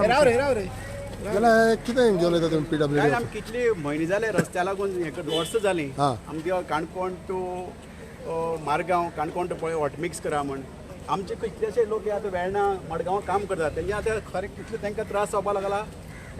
राव रे जाल्यार कितें घेवन येता तुमी काय PWD? आमी कितली म्हयने जाले रस्त्या लागून वर्सां जालीं हां. आमगे काणकोण टू मारगांव काणकोण टू पळय हॉट मिक्स करा म्हण आमचे कितलेशे लोक हे आतां वेर्णा मडगांवां काम करतात तेंचे आतां खरें कितले तांकां त्रास जावपाक लागला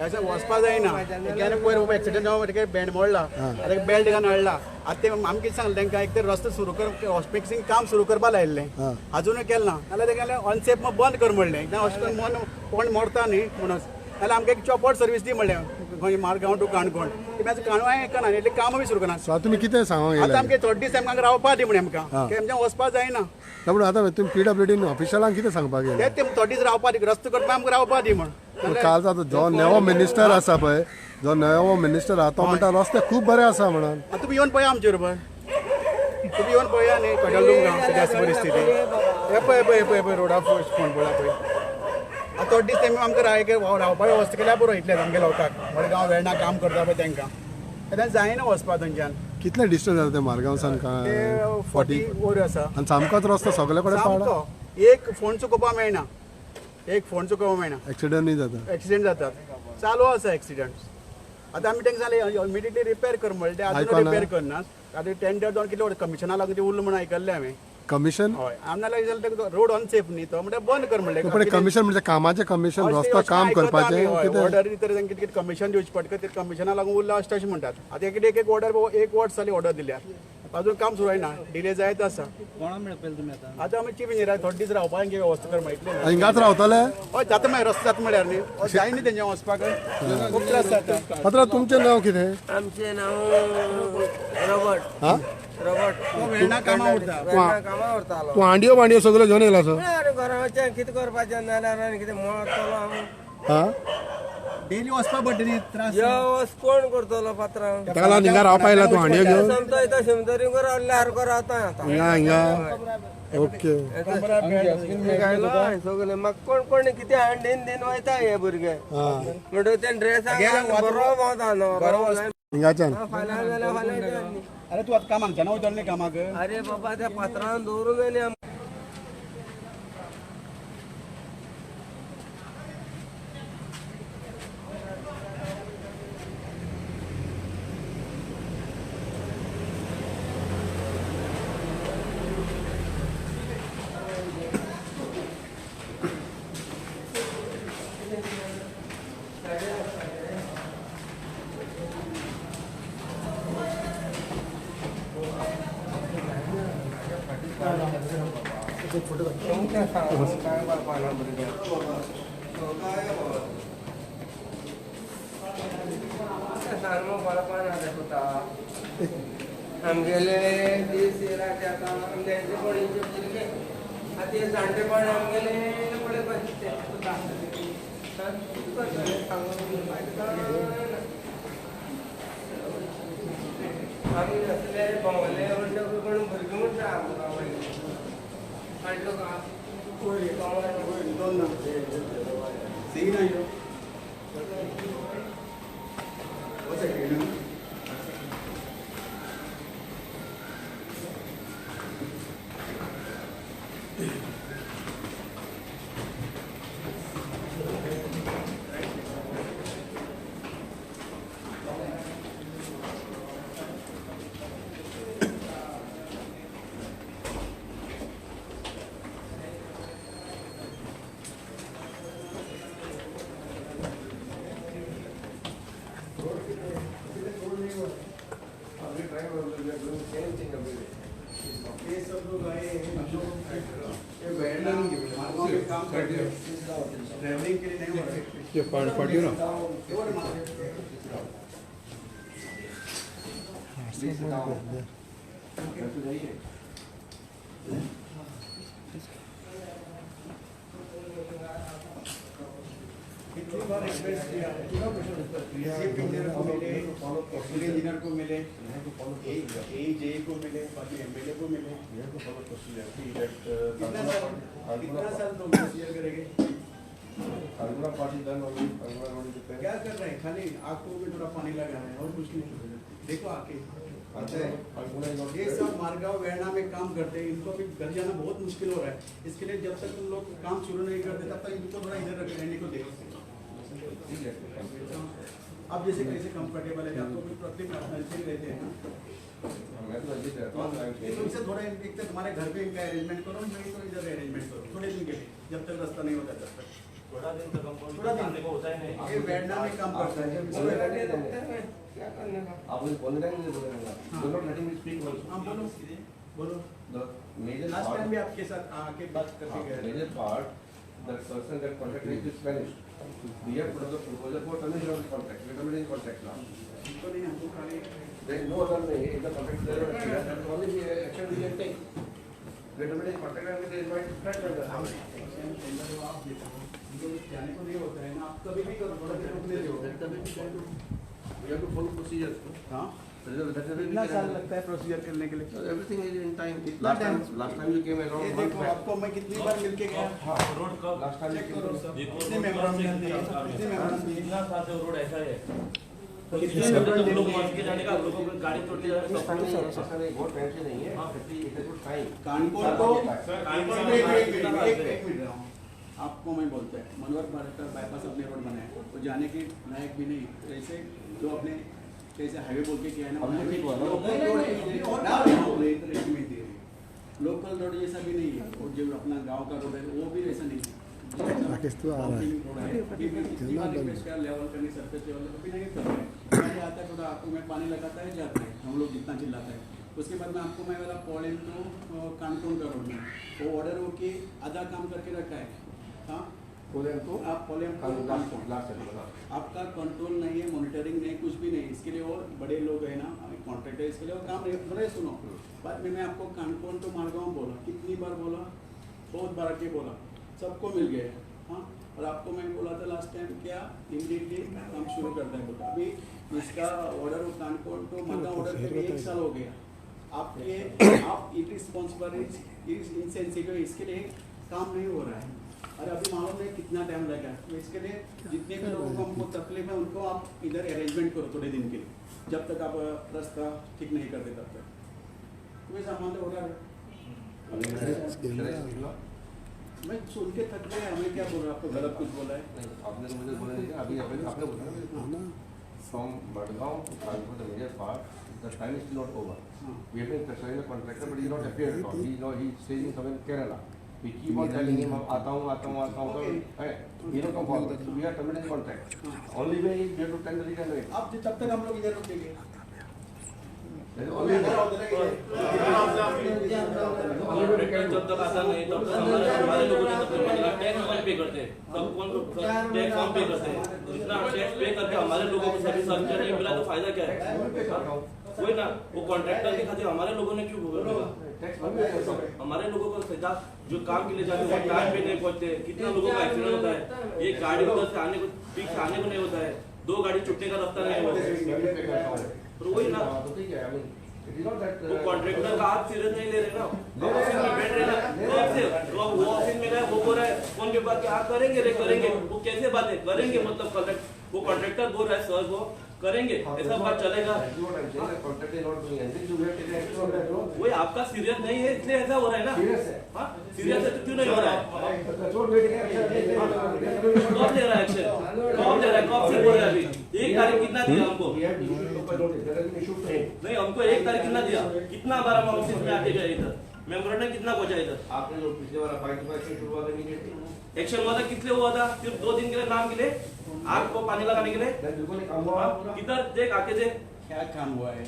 अशें वचपा जायना केन्ना पयर बाबा एक्सिडेंट जावन तेका बँड मोडला आतां बेल्ट घालून हाडला आतां ते आमी कितें सांगलें तांकां एक तर रस्तो सुरू कर हॉट मिक्सिंग काम सुरू करपा लायिल्लें अजुनूय केलें ना नाल्यार तेगेलें अनसेफ बंद कर म्हणलें एकदां अशें करून मन कोण मोडता न्ही म्हणून नाल्यार आमकां एक चॉपॉट सर्वीस दी म्हणलें खंय मारगांव टू काणकोण ते मातशें काणवां येना એટલે काम बी सुरू करना सो आतां तुमी कितें सांगोंक आतां येयला? आमगे थोडे दीस आमकां रावपा दी म्हणे आमकां केन्ना वचपा जायना पूण आतां तुमी PWD ऑफिशलांक कितें सांगपाक येयला? ते थोडे दीस रावपा दी रस्तो करपा आमकां रावपा दी म्हण पूण काल जाता जो नवो मिनिस्टर आसा पळय जो नवो मिनिस्टर आहा तो म्हणटा रस्ते खूब बरे आसा म्हणून. तुमी येवन पळया आमचे बरोबर तुमी येवन पळया न्ही कडलुंगा कितें आसा परिस्थिती हे पळय रोडा फोण पळया पळय आतां थोडे दीस तेमी आमकां रावपा वेवस्था केल्यार पुरो इतले आमगे लोकांक मडगांव वेर्णा काम करता पळय तांकां तेन्ना जायना वचपा थंयच्यान कितले डिस्टन्स जाता ते मारगांवसान ते 40 वयर आसा आनी सामकोच रस्तो सगळे कडेन पाड सामको एक फोन चुकोवपा मेळना एक फोन चुकोवपा मेळना एक्सिडंटूय जाता. एक्सिडेंट जातात चालू आसा एक्सिडेंट आतां आमी तांकां सांगलें इमिडिएटली रिपेर कर म्हणलें ते आजून रिपेर करनात आतां टेंडर जावन कितले कमिशना लागून ते उरलो म्हणून आयकल्लें हांवें कमिशन हय आमना लागीं रोड अनसेफ न्ही तो म्हणल्यार बंद कर म्हणलें पण कमिशन म्हणजे कामाचे कमिशन रस्तो काम करपाचें ऑर्डर तर तांकां कितें कमिशन दिवचें पडटा ते कमिशना लागून उरला अशें म्हणटात आतां एक ऑर्डर एक वर्स जाली ऑर्डर दिल्या अजून काम सुरू जायना डिले जायत आसा कोणा मेळपेल तुमी आतां आमी चीफ इंजिनियर थोडे दीस रावपाक वेवस्था कर म्हटलें हिंगाच रावतले. हय जाता मागीर रस्तो जाता म्हळ्यार न्ही जाय न्ही तेंच्या वचपाक खूब त्रास जाता पात्रांव तुमचें नांव कितें? आमचें नांव रॉबर्ट. हां तो वेर्णा कामां उरता कामां व्हरतालो. तूं हांडयो बांडयो सगळ्यो घेवन येयला सो? अरे घरा वचून कितें करपाचें नाल्यार आनी कितें मोडटलो हांव. हां डेली वचपा पडटा न्ही त्रास यो वच कोण करतलो पात्रांव? ताका लागून हिंगा रावपा येयला तूं हांडयो घेवन? समजा इथं शिमतरी रावल्यार सारको रावता आतां. हिंगा ओके. सगळे म्हाका कोण कितें हांडीन दिन वयता हे भुरगे म्हणटकीर ते ड्रेसाक बरो भोंवता न्हू बरो हिंगाच्यान फाल्यां जाल्यार फाल्यां येता न्ही. अरे तूं आतां कामाक हांगच्यान वयतलो न्ही कामाक अरे बाबा त्या पात्रांव दवरूंक न्ही आमकां. काय बापाना भुरग्यां सांगो बळपान दाखयता आमगेले दीस रात आतां आमचे कोणीचे भुरगे आतां हे जाणटेपण आमगेले पळय आमी असले भोंवले म्हणटकूच कोण भुरगीं म्हणटा आमकां हाडलो का फाटीर कितनी बार एक्सप्रेस किया इंजीनियर को मिले इंजीनियर को मिले जे को मिले बाकी एमएलए को मिले कितना साल तो मेयर करेंगे क्या कर रहे हैं खाली आपको भी थोड़ा पानी लगा है और कुछ नहीं देखो आके ये सब मारगांव वेरना में काम करते हैं, इनको भी घर जाना बहुत मुश्किल हो रहा है। इसके लिए जब तक तुम लोग काम शुरू नहीं करते तब तक इनको थोड़ा इधर रहने को देखो। आप जैसे कैसे कंफर्टेबल है, आपको भी प्रत्येक नजदीक रहते हैं ना, तुमसे थोड़ा एक तक तुम्हारे घर पे इनका अरेंजमेंट करो, मैं तो इधर अरेंजमेंट करो थोड़े दिन के लिए, जब तक रास्ता नहीं होता तब तक। थोड़ा दिन को होता है नहीं, ये वेरना में काम करता है। क्या करने का? आप मुझे बोलने का नहीं बोलेंगे, do not letting me speak also. हाँ बोलो बोलो। द मेजर लास्ट टाइम भी आपके साथ आके बात करके गए। Major part the person that contract is finished, we have put the proposal for termination of the contract, we terminate contract now. इनको नहीं, हमको खाली there is no other way, if the contract is that only we action we can take, we terminate contract and we invite fresh vendor. आप जाने को नहीं होता है ना, आप कभी भी करो, थोड़ा देर रुकने दो, कभी भी करो। We have to follow procedures. हाँ कितना कितना साल लगता है प्रोसीजर करने के लिए? Everything is in time. कितना time? Last time you came ये अराउंड देखो आपको मैं कितनी बार मिलके गया। रोड का लास्ट टाइम चेक करो सब, देखो, कितने रोड मेमोरेंडम का दिए, चेक करो। कितने मेमोरेंडम दिए, कितना साल से रोड ऐसा है, कितने हम मेमोरेंडम लोग दिए। मान के जाने का, हम लोगों को गाड़ी तोड़ के जाने का ऐसा नहीं बहुत टाइम से नहीं है, हाँ। It is good time. Kanpur को एक मिनट रहा हूँ, आपको मैं बोलता है मनोहर पार्कर बाईपास अपने रोड बनाए तो जाने के लायक भी नहीं, ऐसे जो अपने कैसे हाईवे बोल के किया है ना, लोकल रोड जैसा भी नहीं है, और जो अपना गांव का रोड है वो भी ऐसा नहीं है। लेवल करनी सरफेस लेवल कभी नहीं करता है, आता है थोड़ा आंखों में पानी लगाता है, जाता है, हम लोग जितना चिल्लाता है। उसके बाद में आपको मैं वाला पॉलेम तो कानपुर का रोड में वो ऑर्डर हो के आधा काम करके रखा है। हाँ को आप पॉलेम लास्ट आपका कंट्रोल नहीं है, मॉनिटरिंग नहीं, कुछ भी नहीं। इसके लिए और बड़े लोग हैं ना कॉन्ट्रैक्टर, इसके लिए वो काम नहीं थोड़ा सुनो। बाद में मैं आपको कानपुर तो मारगांव बोला, कितनी बार बोला, बहुत बार के बोला, सबको मिल गया। हाँ और आपको मैं बोला था लास्ट टाइम क्या इमीडिएटली काम शुरू करता है बोला। अभी इसका ऑर्डर कानपुर तो मारगांव ऑर्डर करके 1 साल हो गया। आपके आप इरिस्पॉन्सिबल इनसेंसिटिव, इसके लिए काम नहीं हो रहा है। अरे अभी मालूम नहीं कितना टाइम लगेगा, तो इसके लिए जितने भी लोगों को हमको तकलीफ है उनको आप इधर अरेंजमेंट करो थोड़े दिन के लिए, जब तक आप रास्ता ठीक नहीं करते तब तक। तुम्हें सामान तो हो रहा है, मैं सुन के थक गया, हमें क्या बोल रहा, आपको गलत कुछ बोला है? आपने तो मुझे बोला नहीं, अभी आपने बोला from Madgaon to Kanpur the major part the time is not over. We have been pressuring the contractor but he is not appeared at all, he staying somewhere in Kerala. We keep on telling him, आता हूँ, है, he don't come forward, so we are terminating contract. Only way is we have to tender it and wait. अब तब तक हम लोग इधर रुकेंगे। जब तक आता नहीं तब तक हमारे लोगों ने टैक्स कौन पे करते हैं, तब कौन टैक्स कौन पे करते हैं, इतना टैक्स पे करके हमारे लोगों को सर्विस नहीं मिला तो फायदा क्या है? कोई ना, वो कॉन्ट्रैक्टर के खातिर हमारे लोगों ने क्यों भुगतना? हमारे लोगों को सीधा जो काम के लिए जाते हैं टाइम पे नहीं पहुंचते, कितना लोगों का एक्सीडेंट होता है, एक गाड़ी उधर से आने को ठीक से आने को नहीं होता है, 2 गाड़ी छुटने का रास्ता नहीं होता है। तो वही ना, वो कॉन्ट्रैक्टर का आप सीरियस नहीं ले रहे ना, ऑफिस में बैठ रहे ना, वो ऑफिस में गए, वो बोल रहा है फोन के बाद क्या करेंगे रे करेंगे, वो कैसे बातें करेंगे, मतलब वो कॉन्ट्रैक्टर बोल रहा है सर वो करेंगे, ऐसा बात चलेगा? वही आपका सीरियस नहीं है इसलिए ऐसा हो रहा है ना। हाँ सीरियस है तो क्यों नहीं हो रहा है? कब ले रहा है एक्शन, कब ले रहा है, कब से बोल रहा है? अभी 1 तारीख कितना दिया हमको? नहीं हमको 1 तारीख कितना दिया, कितना बार हम ऑफिस में आके गए इधर, मेमोरेंडम कितना पहुंचा इधर? आपने जो पिछले बार शुरुआत एक्शन हुआ था किस लिए हुआ था? सिर्फ 2 दिन के लिए, नाम के लिए, आग को पानी लगाने के लिए। किधर देख आके देख क्या काम हुआ है,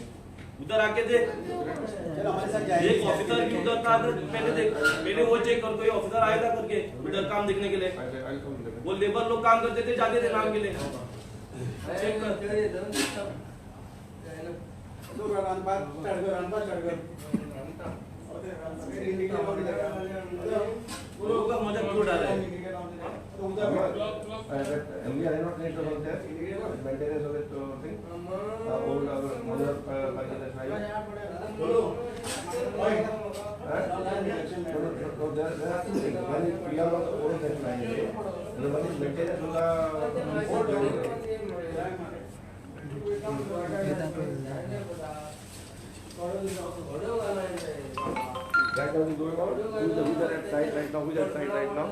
उधर आके देख। चलो हमारे साथ जाइए। एक ऑफिसर भी उधर था, पहले देख, पहले वो चेक कर, कोई ऑफिसर आया था करके उधर काम देखने के लिए, वो लेबर लोग काम करते थे, जाते थे नाम के लिए। चेक कर लोगों का मजा क्यों डाला है? We are not going to hold there. Maintenance of it thing. Old mother there are 2 things. One is PR of the old that line, and one is maintenance of the Right now, going on. Who's the leader at side right now? Who's at side right now?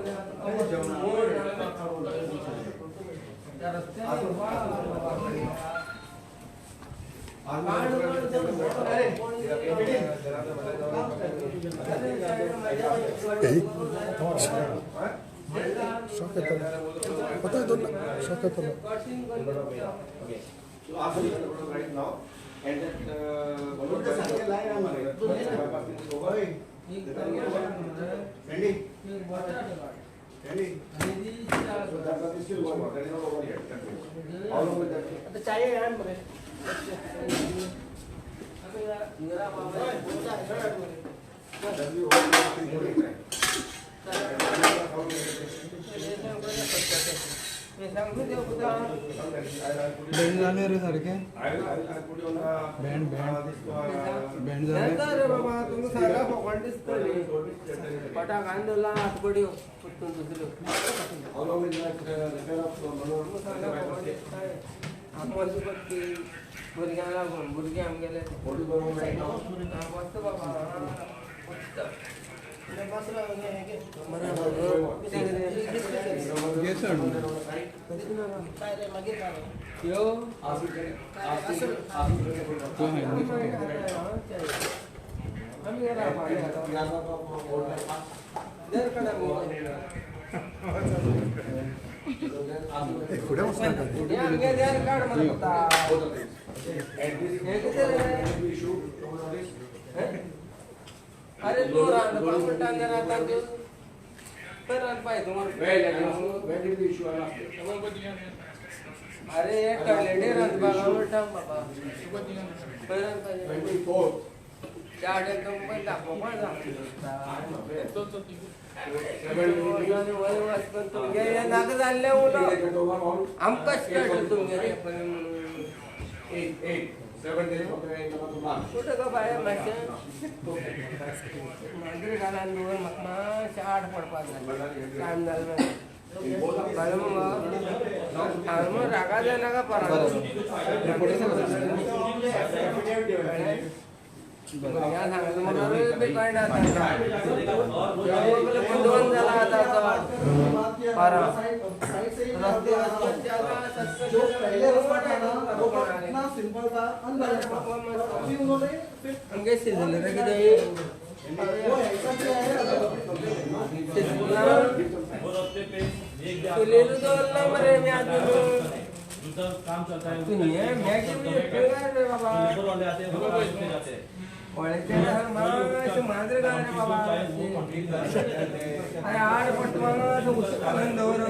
पता है तो शौकत तो So ask the leader right now. And that still going on. That is not over yet. How long will that take? Band झाले रे सारखे band झाले बाबा तुम्ही सांगा फॉकॉन दिसतली पटाक आंदोला आठवडी कुठून दुसरे How long will that repair of आमची पत्ती भुरग्यांना भुरगे आमगेले what is going on right now? मस्त बाबा अरे तू रांधता राहता तर पाहिजे Where did the issue अरे एक कळलेडे रांधबागा म्हणटा बाबा 24. त्या आड्यात पण दाखव पण तुमगे नाका जाल्ले उलो आमकांच कळटा तुमगे पण 7 days of the end of the month. कुठं गो बाय मातशें मागीर घालान दवर म्हाका मातशें आड पडपाक जाय टायम जालो कळ्ळें मगो हांवें मग रागा जायनाका परां भुरग्यांक सांगलें म्हणून बी कळना दोन जाला आतां परां रस्ते जो पहले रास्ता था ना वो इतना सिंपल था अंदर अभी उन्होंने आमगे सिजन रे कितें वो ऐसा किया है तुलेलो दवरला मरे मी आजून दूसरा काम चलता है तू ये मॅगी बी फेगार रे बाबा लेबर वाले आते हैं वो इसमें जाते हैं पळयते मातशें मांद्रे घाल रे बाबा अरे आड पडटा मातशें उस्तकान दवर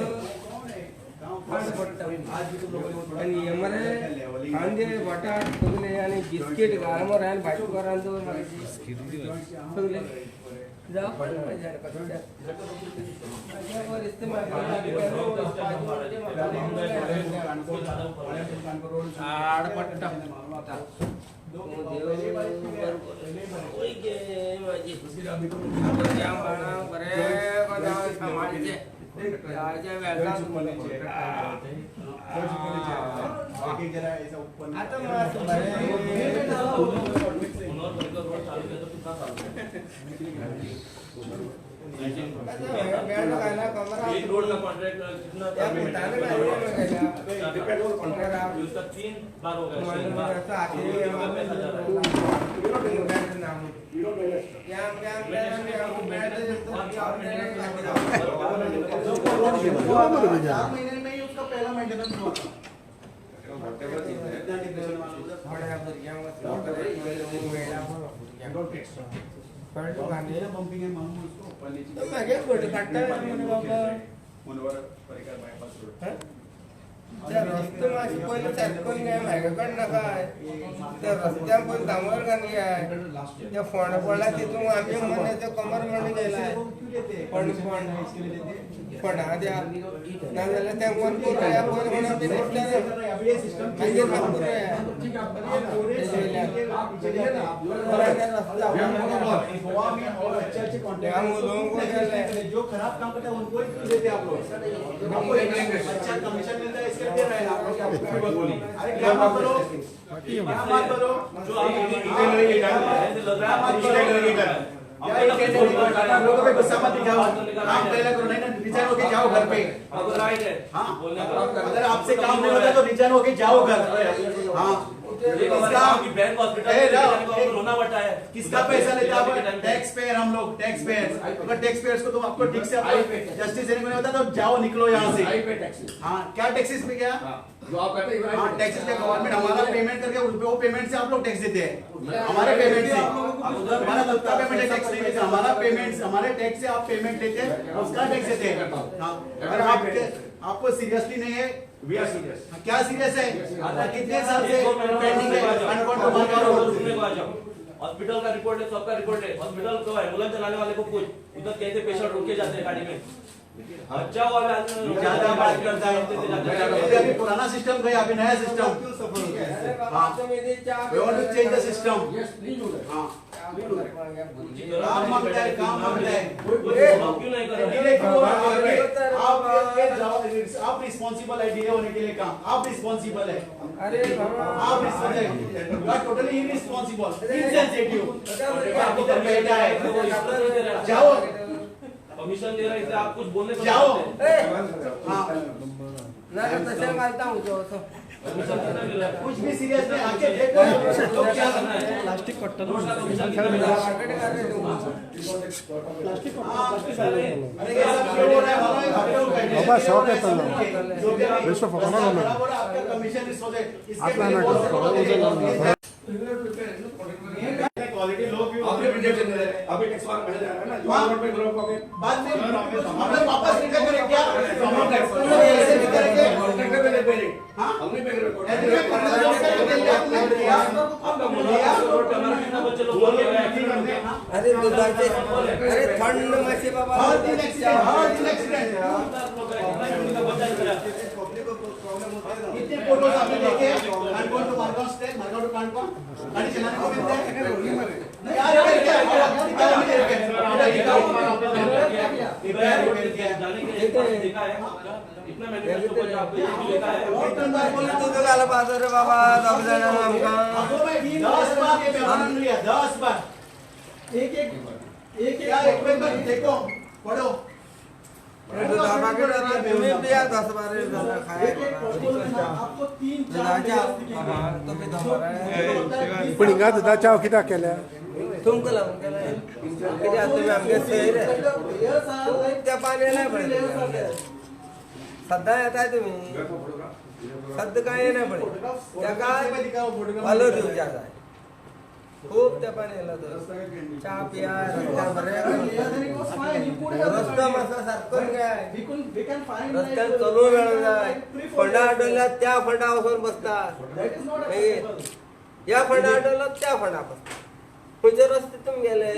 आड पडटा आनी हे मरे कांदे बटाट सगळे आनी बिस्कीट घाल मरे आनी भाजी करान दवर मागीर सगळे जावं पडटा म्हाज्या कशें परिस्थिती आड पडटा ओय गे माझी भुरग्यां बाळांक बरें कोण सांबाळचें ह्याच्या वेळार आतां मातसो एक रोड का कॉन्ट्रैक्ट कितना उसका 3 बार हो चार महीने में ही उसका पहला मेंटेनेंस हुआ था पंपिंग है मालूम उसको मागे फोटो काढता बाबा मनोहर परिकर बायपास रोड त्या रस्ते मातशे पयलीं सारको न्ही म्हागे कळना काय त्या रस्त्यार पयलीं डांबर घालून घाय त्या फोंड पडला तितून आमी मने ते कमर म्हणून गेला फोंडा द्या नाजाल्यार ते कोण करूया पयलीं म्हणून आमी मागीर म्हाका गोवा में और अच्छे अच्छे कॉन्ट्रैक्ट जो खराब काम करते हैं उनको ही देते आप लोग आपको अच्छा कमीशन मिलता है इसके दे रहे हैं आप लोग अरे क्या करो क्या बात करो जो आप ऐसे लग रहा है हम लोगों पे गुस्सा मत दिखाओ, काम पहले करो, नहीं ना रिजाइन होके जाओ घर पे। आपको राइट है हाँ, बोलने का। अगर आपसे काम नहीं होता तो रिजाइन होके जाओ घर। हाँ, किसका बैंक हॉस्पिटल रोना पड़ता है, किसका पैसा लेते हैं आप? टैक्स पेयर, हम लोग टैक्स पेयर। अगर टैक्स पेयर्स को तुम आपको ठीक से जस्टिस देने को नहीं होता तो जाओ, निकलो यहाँ से। हाँ, क्या टैक्सेस पे क्या? जो आप कहते हैं हाँ, टैक्सेस पे गवर्नमेंट हमारा पेमेंट करके वो पेमेंट से आप लोग टैक्स देते हैं, हमारे पेमेंट से। हमारा खुद का पेमेंट टैक्स नहीं देते, हमारा पेमेंट, हमारे टैक्स से आप पेमेंट लेते हैं, उसका टैक्स देते हैं। हाँ, अगर आपको सीरियसली नहीं है, वी आर सीरियस। क्या सीरियस है? कितने साल से पेंडिंग है? हॉस्पिटल का रिपोर्ट है, सबका रिपोर्ट है। हॉस्पिटल को एम्बुलेंस चलाने वाले को पूछ, उधर कैसे पेशेंट रोके जाते हैं गाड़ी में। अच्छा हुआ ज्यादा बात करता है। अभी पुराना सिस्टम गया, अभी नया system. We want to change the system. Yes please do that. हाँ, काम मांगता है, काम मांगता है। क्यों नहीं कर डिले क्यों हो रहा है? आप रिस्पॉन्सिबल है डिले होने के लिए, काम आप रिस्पॉन्सिबल है। अरे बाबा, आप responsible, you are totally irresponsible, insensitive. आपको तो बेटा है, जाओ कमीशन दे रहा है, इससे आप कुछ बोलने को जाओ। हाँ, हाँ, ना तसे मारता हूँ जो तो कुछ भी सीरियस नहीं, आके देखो तो क्या करना है। प्लास्टिक कट्टा मार्केट कर रहे तुम। अरे ये सब क्यों हो रहा है? मानो एक हफ्ते हो गए। बाबा, शौक है तल्ला। जो भी अभी बेस्ट ऑफ ऑल, ना, ना। बराबर आपका कमीशन रिस्क हो जाए, इसके आपला पहले ना बहुत करो, सारे उसे लोग ना हैं। आपने क्वालिटी लो क्यों? आपने भी दे रहे हैं, अभी टैक्स वाला भेज रहा है ना, जो गवर्नमेंट में लोग को बाद में हम लोग वापस निकल करें क्या? हम लोग ऐसे भी करेंगे। कॉन्ट्रैक्टर पे पे रहे। हाँ? हमने पे करे ऐसे भी करना जो करके लिया आपने लिया। आपका मुनाफा हमारा कितना बच्चे लोग बोल रहे हैं। अरे दुधाचे, अरे थंड मच्छी बाबा। हर दिन एक्सीडेंट, हर दिन एक्सीडेंट। कितने फोटोज आपने देखे? Canacona to Margao state, Margao to Canacona गाड़ी चलाने को मिलते हैं। यार ये क्या है? जाने के लिए देखा है इतना मैनिफेस्टो को आपको देखा है। तू तो गाला पास रे बाबा, दब जाना हमका। 10 बार ये मेमोरेंडम लिया, 10 बार। एक क्या एक बार देखो, पढ़ो। अरे दुधाबा के डर में दिया 10 बार खाया। आपको 3-4 हाँ, तो भी दम है। पण हिंगा दुधाच्या कित्याक केल्या? तुमको लावून केलं किती तुम्ही आमगे सैर आहे त्या पाण्याला पडले सध्या येत आहे तुम्ही सध्या काय नाही पडे त्या काय आलो देऊ जात आहे खूप त्या पाण्याला चहा पिया रस्ता मसा सारखं काय रस्त्यात चलू वेळ जाय फंडा आठवल्या त्या फंडावर बसतात या फंडा आठवला त्या फंडा बसतात म्हणजे रस्ते तुम गेले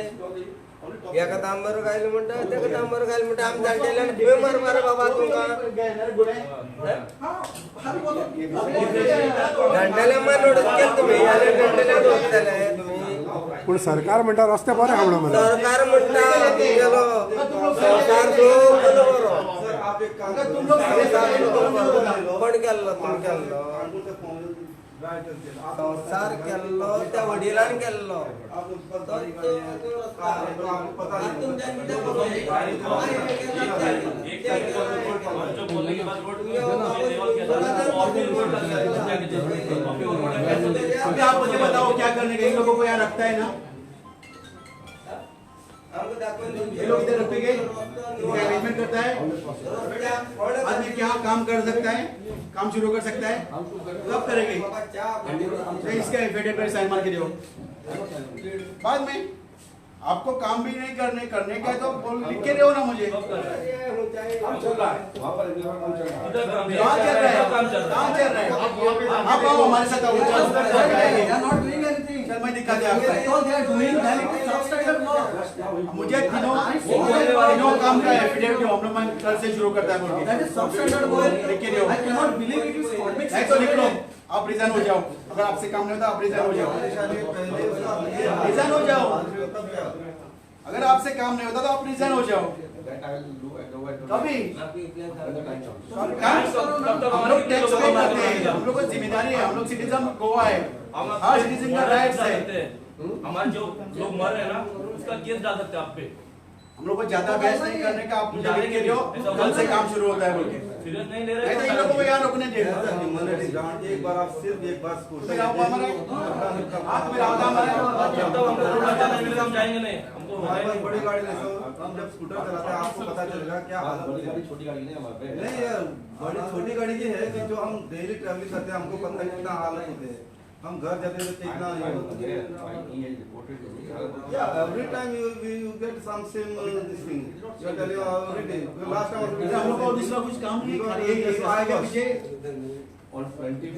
एका तांबर गायला म्हणतात त्या तांबर गायला म्हणतात आम जाणलेल्या तुम्ही मार बाबा तुमका दांड्याला मार ओढत केलं तुम्ही याला दांड्याला ओढताले तुम्ही पण सरकार म्हणता रस्ते बरे हा म्हणून सरकार म्हणता गेलो सरकार तो बरोबर पण केलं तुम केलं संसार केल्लो त्या वडिलांनी केल्लो बोलने के बाद अभी आप मुझे बताओ क्या करने के इन लोगों को यहाँ रखता है ना ये लोग इधर रखेंगे इनका अरेंजमेंट करता है आदमी क्या काम कर सकता है काम शुरू कर सकता है कब करेंगे तो इसका एफिडेविट पर साइन मार के दो बाद में आपको काम भी नहीं करने का है तो लिख के दो ना मुझे काम चल रहा है वहाँ पर काम चल रहा है कहाँ चल रहा है कहाँ चल रहा है आप आओ हमारे साथ आओ चल मैं दिखा दिया मुझे तीनों काम का एफिडेविट दो हम लोग मैं कल से शुरू करता है लिख के दो नहीं तो लिख लो आप रिजाइन हो जाओ अगर आपसे काम नहीं होता आप रिजाइन हो जाओ रिजाइन हो जाओ अगर आपसे काम नहीं होता तो आप रिजाइन हो जाओ कभी हम लोग टैक्स पे करते हैं हम लोग को जिम्मेदारी है हम लोग सिटीजन गोवा है हम हर citizen का rights है। सकते हैं। हमारे जो लोग मर रहे हैं ना उसका केस डाल सकते हैं आप पे। हम लोग को ज्यादा बहस नहीं करने का, आप मुझे लिख के दो, कल से काम शुरू होता है बोल के। सीरियस नहीं ले नहीं रहे तो इन लोगों को यहाँ रुकने दे। एक बार आप सिर्फ एक बार फिर आप हमारे हाथ में आता हमारे जब तक हमको रोड अच्छा नहीं मिलेगा हम जाएंगे नहीं। हमको हमारे पास बड़ी गाड़ी ले सो, हम जब स्कूटर चलाते हैं आपको पता चलेगा क्या हालत बड़ी होती है। गाड़ी छोटी गाड़ी नहीं हमारे पे नहीं यार, बड़ी छोटी गाड़ी ये है कि जो हम डेली ट्रैवलिंग करते हैं हमको पता है कितना हालत होते हैं। हम घर जाते हैं तो कितना ये होता है। Yeah, every time you get some same this thing. You are telling every day. Last time हम लोग को दूसरा कुछ काम नहीं है, खाली एक आएगा पीछे On 24